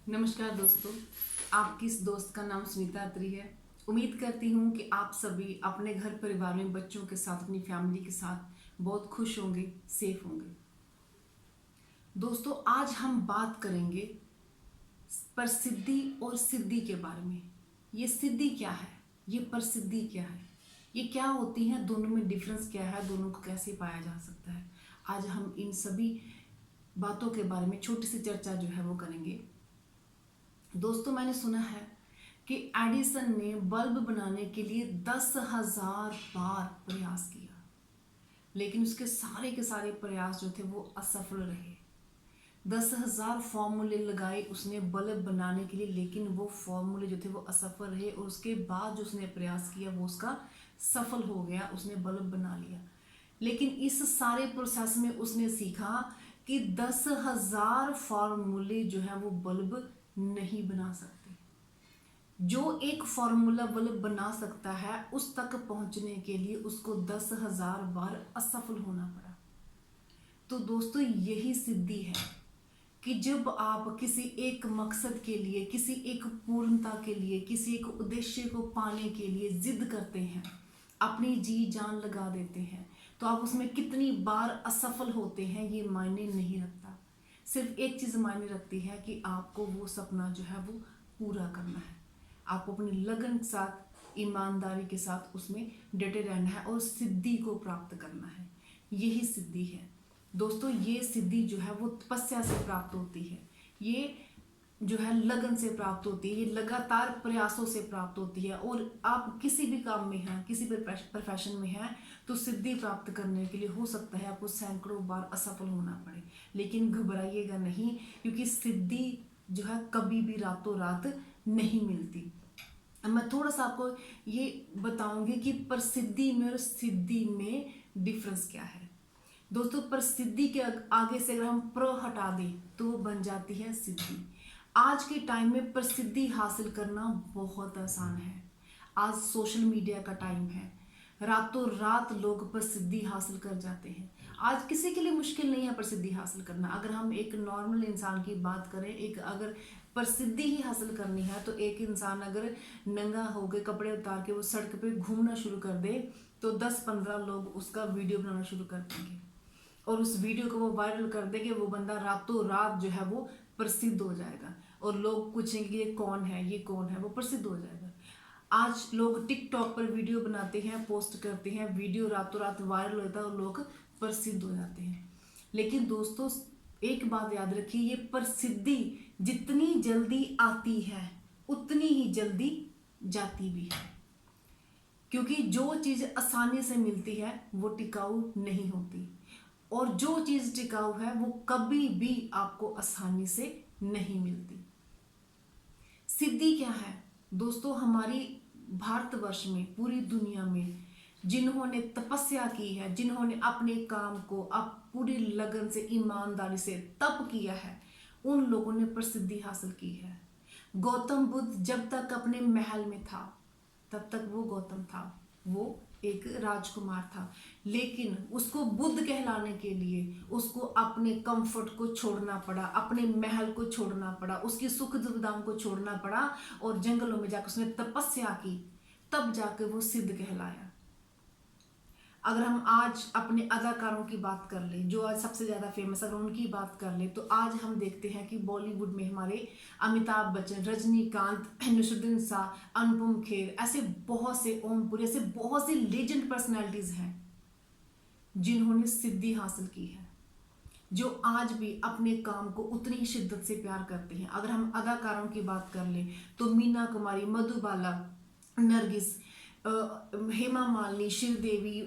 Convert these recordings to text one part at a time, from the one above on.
नमस्कार दोस्तों, आपकी इस दोस्त का नाम सुनीता अत्री है। उम्मीद करती हूँ कि आप सभी अपने घर परिवार में बच्चों के साथ, अपनी फैमिली के साथ बहुत खुश होंगे, सेफ होंगे। दोस्तों, आज हम बात करेंगे प्रसिद्धि और सिद्धि के बारे में। ये सिद्धि क्या है, ये प्रसिद्धि क्या है, ये क्या होती है, दोनों में डिफरेंस क्या है, दोनों को कैसे पाया जा सकता है। आज हम इन सभी बातों के बारे में छोटी सी चर्चा जो है वो करेंगे। दोस्तों, मैंने सुना है कि एडिसन ने बल्ब बनाने के लिए 10,000 बार प्रयास किया, लेकिन उसके सारे के सारे प्रयास जो थे वो असफल रहे। 10,000 फॉर्मूले लगाए उसने बल्ब बनाने के लिए, लेकिन वो फॉर्मूले जो थे वो असफल रहे। और उसके बाद जो उसने प्रयास किया वो उसका सफल हो गया, उसने बल्ब बना लिया। लेकिन इस सारे प्रोसेस में उसने सीखा कि 10,000 फॉर्मूले जो है वो बल्ब नहीं बना सकते। जो एक फॉर्मूला बल्ब बना सकता है, उस तक पहुंचने के लिए उसको 10,000 बार असफल होना पड़ा। तो दोस्तों, यही सिद्धि है कि जब आप किसी एक मकसद के लिए, किसी एक पूर्णता के लिए, किसी एक उद्देश्य को पाने के लिए जिद करते हैं, अपनी जी जान लगा देते हैं, तो आप उसमें कितनी बार असफल होते हैं ये मायने नहीं रखता। सिर्फ एक चीज़ मायने रखती है कि आपको वो सपना जो है वो पूरा करना है। आपको अपनी लगन के साथ, ईमानदारी के साथ उसमें डटे रहना है और सिद्धि को प्राप्त करना है। यही सिद्धि है दोस्तों। ये सिद्धि जो है वो तपस्या से प्राप्त होती है, ये जो है लगन से प्राप्त होती है, ये लगातार प्रयासों से प्राप्त होती है। और आप किसी भी काम में हैं, किसी भी प्रोफेशन में हैं, तो सिद्धि प्राप्त करने के लिए हो सकता है आपको सैकड़ों बार असफल होना पड़े, लेकिन घबराइएगा नहीं, क्योंकि सिद्धि जो है कभी भी रातों रात नहीं मिलती। मैं थोड़ा सा आपको ये बताऊंगी कि प्रसिद्धि में और सिद्धि में डिफरेंस क्या है। दोस्तों, प्रसिद्धि के आगे से अगर हम प्र हटा दें तो वो बन जाती है सिद्धि। आज के टाइम में प्रसिद्धि हासिल करना बहुत आसान है। आज सोशल मीडिया का टाइम है, रातों रात लोग प्रसिद्धि हासिल कर जाते हैं। आज किसी के लिए मुश्किल नहीं है प्रसिद्धि हासिल करना। अगर हम एक नॉर्मल इंसान की बात करें, एक अगर प्रसिद्धि ही हासिल करनी है, तो एक इंसान अगर नंगा हो गए, कपड़े उतार के वो सड़क पे घूमना शुरू कर दे, तो 10-15 लोग उसका वीडियो बनाना शुरू कर देंगे और उस वीडियो को वो वायरल कर देंगे। वो बंदा रातों रात जो है वो प्रसिद्ध हो जाएगा और लोग पूछेंगे कि ये कौन है, ये कौन है, वो प्रसिद्ध हो जाएगा। आज लोग टिकटॉक पर वीडियो बनाते हैं, पोस्ट करते हैं, वीडियो रातों रात वायरल होता है और लोग प्रसिद्ध हो जाते हैं। लेकिन दोस्तों, एक बात याद रखिए, ये प्रसिद्धि जितनी जल्दी आती है उतनी ही जल्दी जाती भी है, क्योंकि जो चीज आसानी से मिलती है वो टिकाऊ नहीं होती, और जो चीज टिकाऊ है वो कभी भी आपको आसानी से नहीं मिलती। सिद्धि क्या है दोस्तों? हमारी भारतवर्ष में, पूरी दुनिया में जिन्होंने तपस्या की है, जिन्होंने अपने काम को अब पूरी लगन से, ईमानदारी से तप किया है, उन लोगों ने प्रसिद्धि हासिल की है। गौतम बुद्ध जब तक अपने महल में था तब तक वो गौतम था, वो एक राजकुमार था, लेकिन उसको बुद्ध कहलाने के लिए उसको अपने कंफर्ट को छोड़ना पड़ा, अपने महल को छोड़ना पड़ा, उसकी सुख सुविधाओं को छोड़ना पड़ा और जंगलों में जाकर उसने तपस्या की, तब जाकर वो सिद्ध कहलाया। अगर हम आज अपने अदाकारों की बात कर लें, जो आज सबसे ज़्यादा फेमस, अगर उनकी बात कर लें, तो आज हम देखते हैं कि बॉलीवुड में हमारे अमिताभ बच्चन, रजनीकांत, नसरुद्दीन शाह, अनुपम खेर, ऐसे बहुत से, ओमपुरी, ऐसे बहुत सी लेजेंड पर्सनैलिटीज़ हैं जिन्होंने सिद्धि हासिल की है, जो आज भी अपने काम को उतनी ही शिद्दत से प्यार करते हैं। अगर हम अदाकारों की बात कर लें तो मीना कुमारी, मधुबाला, नरगिस, हेमा मालिनी, श्रीदेवी,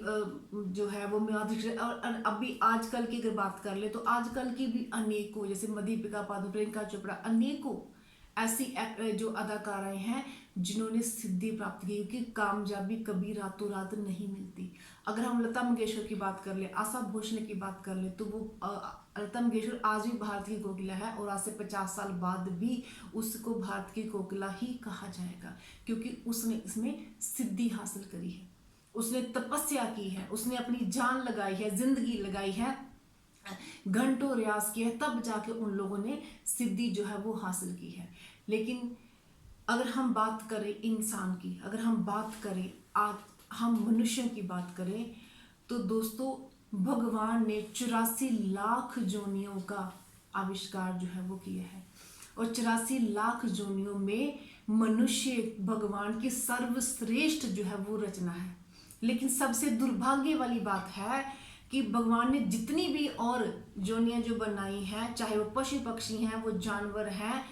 जो है वो माधुरी, और अभी आजकल की अगर बात कर ले तो आजकल की भी अनेकों, जैसे मधुपिका पादुकोण, प्रियंका चोपड़ा, अनेकों ऐसी जो अदाकाराएं हैं जिन्होंने सिद्धि प्राप्त की, क्योंकि कामयाबी कभी रातों रात नहीं मिलती। अगर हम लता मंगेशकर की बात कर ले, आशा भोसले की बात कर ले, तो वो लता मंगेशकर आज भी भारत की कोकिला है और आज से 50 साल बाद भी उसको भारत की कोकिला ही कहा जाएगा, क्योंकि उसने इसमें सिद्धि हासिल करी है, उसने तपस्या की है, उसने अपनी जान लगाई है, जिंदगी लगाई है घंटों रियाज किया है, तब जाके उन लोगों ने सिद्धि जो है वो हासिल की है। लेकिन अगर हम बात करें इंसान की, अगर हम बात करें हम मनुष्यों की बात करें, तो दोस्तों भगवान ने 84 लाख जोनियों का आविष्कार जो है वो किया है, और 84 लाख जोनियों में मनुष्य भगवान की सर्वश्रेष्ठ जो है वो रचना है। लेकिन सबसे दुर्भाग्य वाली बात है कि भगवान ने जितनी भी और जोनियां जो बनाई हैं, चाहे वो पशु पक्षी हैं, वो जानवर हैं,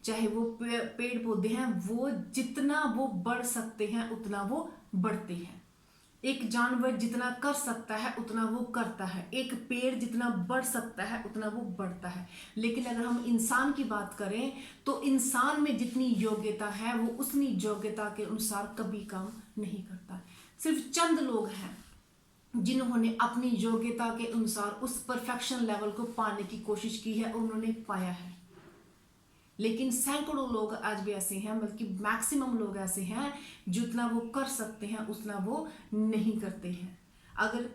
चाहे वो पेड़ पौधे हैं, वो जितना वो बढ़ सकते हैं उतना वो बढ़ते हैं। एक जानवर जितना कर सकता है उतना वो करता है, एक पेड़ जितना बढ़ सकता है उतना वो बढ़ता है। लेकिन अगर हम इंसान की बात करें तो इंसान में जितनी योग्यता है वो उतनी योग्यता के अनुसार कभी काम नहीं करता। सिर्फ चंद लोग हैं जिन्होंने अपनी योग्यता के अनुसार उस परफेक्शन लेवल को पाने की कोशिश की है और उन्होंने पाया है। लेकिन सैकड़ों लोग आज भी ऐसे हैं, बल्कि मैक्सिमम लोग ऐसे हैं जितना वो कर सकते हैं उतना वो नहीं करते हैं। अगर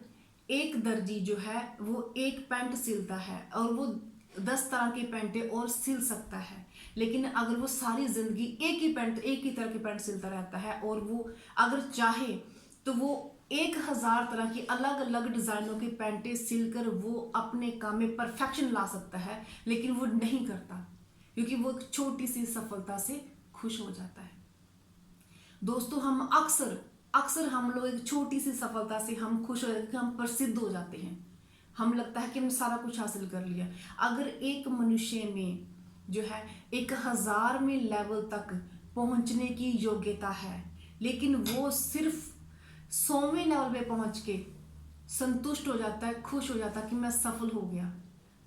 एक दर्जी जो है वो एक पैंट सिलता है और वो 10 तरह की पैंटें और सिल सकता है, लेकिन अगर वो सारी जिंदगी एक ही तरह की पैंट सिलता रहता है और वो अगर चाहे तो वो 1000 तरह की अलग अलग डिजाइनों की पैंटें सिलकर वो अपने काम में परफेक्शन ला सकता है, लेकिन वो नहीं करता क्योंकि वो एक छोटी सी सफलता से खुश हो जाता है। दोस्तों हम अक्सर हम लोग एक छोटी सी सफलता से हम खुश हो जाते हैं, हम प्रसिद्ध हो जाते हैं, हम लगता है कि हमने सारा कुछ हासिल कर लिया। अगर एक मनुष्य में जो है 1000वें लेवल तक पहुंचने की योग्यता है, लेकिन वो सिर्फ 100वें लेवल पे पहुंच के संतुष्ट हो जाता है, खुश हो जाता है कि मैं सफल हो गया,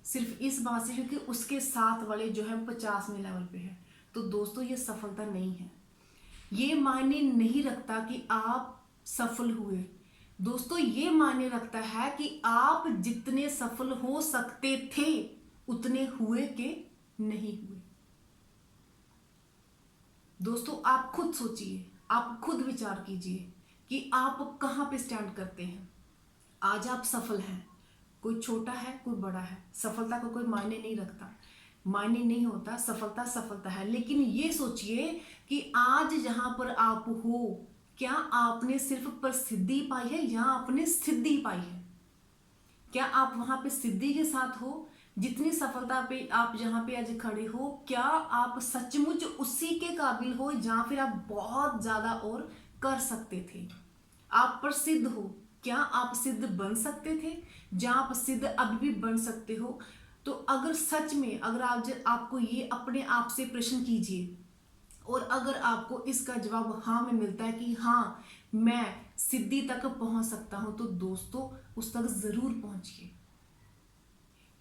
सिर्फ इस बात से क्योंकि उसके साथ वाले जो है 50वें लेवल पे है, तो दोस्तों ये सफलता नहीं है। ये मायने नहीं रखता कि आप सफल हुए। दोस्तों ये मायने रखता है कि आप जितने सफल हो सकते थे उतने हुए के नहीं हुए। दोस्तों आप खुद सोचिए, आप खुद विचार कीजिए कि आप कहाँ पे स्टैंड करते हैं। आज आप सफल हैं, कोई छोटा है कोई बड़ा है, सफलता का कोई मायने नहीं रखता, मायने नहीं होता, सफलता सफलता है। लेकिन ये सोचिए कि आज जहां पर आप हो, क्या आपने सिर्फ प्रसिद्धि पाई है या आपने सिद्धि पाई है? क्या आप वहां पे सिद्धि के साथ हो? जितनी सफलता पे आप जहां पे आज खड़े हो, क्या आप सचमुच उसी के काबिल हो या फिर आप बहुत ज्यादा और कर सकते थे? आप प्रसिद्ध हो, क्या आप सिद्ध बन सकते थे? जहां आप सिद्ध अभी भी बन सकते हो, तो अगर सच में अगर आपको ये अपने आप से प्रश्न कीजिए, और अगर आपको इसका जवाब हाँ में मिलता है कि हाँ मैं सिद्धि तक पहुंच सकता हूं, तो दोस्तों उस तक जरूर पहुंचिए।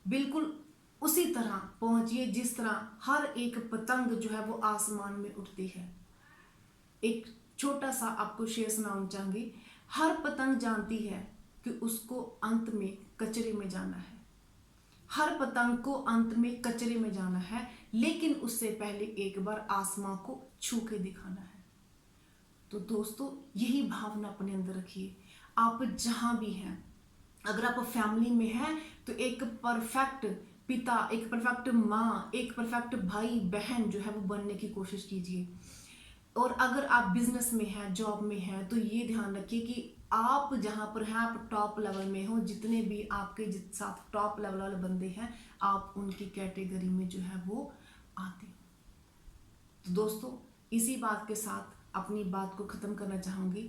बिल्कुल उसी तरह पहुंचिए जिस तरह हर एक पतंग जो है वो आसमान में उड़ती है। एक छोटा सा आपको शेर सुनाना चाहूंगी। हर पतंग जानती है कि उसको अंत में कचरे में जाना है, हर पतंग को अंत में कचरे में जाना है, लेकिन उससे पहले एक बार आसमां को छू के दिखाना है। तो दोस्तों यही भावना अपने अंदर रखिए। आप जहां भी हैं, अगर आप फैमिली में हैं तो एक परफेक्ट पिता, एक परफेक्ट माँ, एक परफेक्ट भाई बहन जो है वो बनने की कोशिश कीजिए। और अगर आप बिजनेस में हैं, जॉब में हैं, तो ये ध्यान रखिए कि आप जहां पर हैं आप टॉप लेवल में हो। जितने भी आपके साथ टॉप लेवल वाले बंदे हैं, आप उनकी कैटेगरी में जो है वो आते हो। तो दोस्तों इसी बात के साथ अपनी बात को खत्म करना चाहूंगी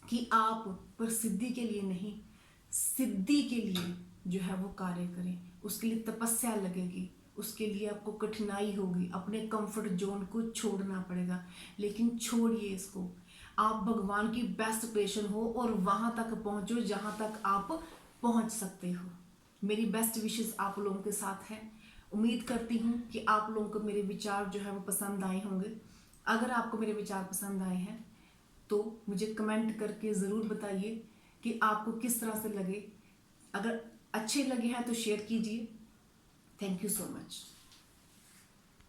कि आप प्रसिद्धि के लिए नहीं, सिद्धि के लिए जो है वो कार्य करें। उसके लिए तपस्या लगेगी, उसके लिए आपको कठिनाई होगी, अपने कंफर्ट जोन को छोड़ना पड़ेगा, लेकिन छोड़िए इसको। आप भगवान की बेस्ट क्रिएशन हो और वहां तक पहुंचो जहां तक आप पहुंच सकते हो। मेरी बेस्ट विशेस आप लोगों के साथ है। उम्मीद करती हूँ कि आप लोगों को मेरे विचार जो है वो पसंद आए होंगे। अगर आपको मेरे विचार पसंद आए हैं तो मुझे कमेंट करके ज़रूर बताइए कि आपको किस तरह से लगे। अगर अच्छे लगे हैं तो शेयर कीजिए। Thank you so much.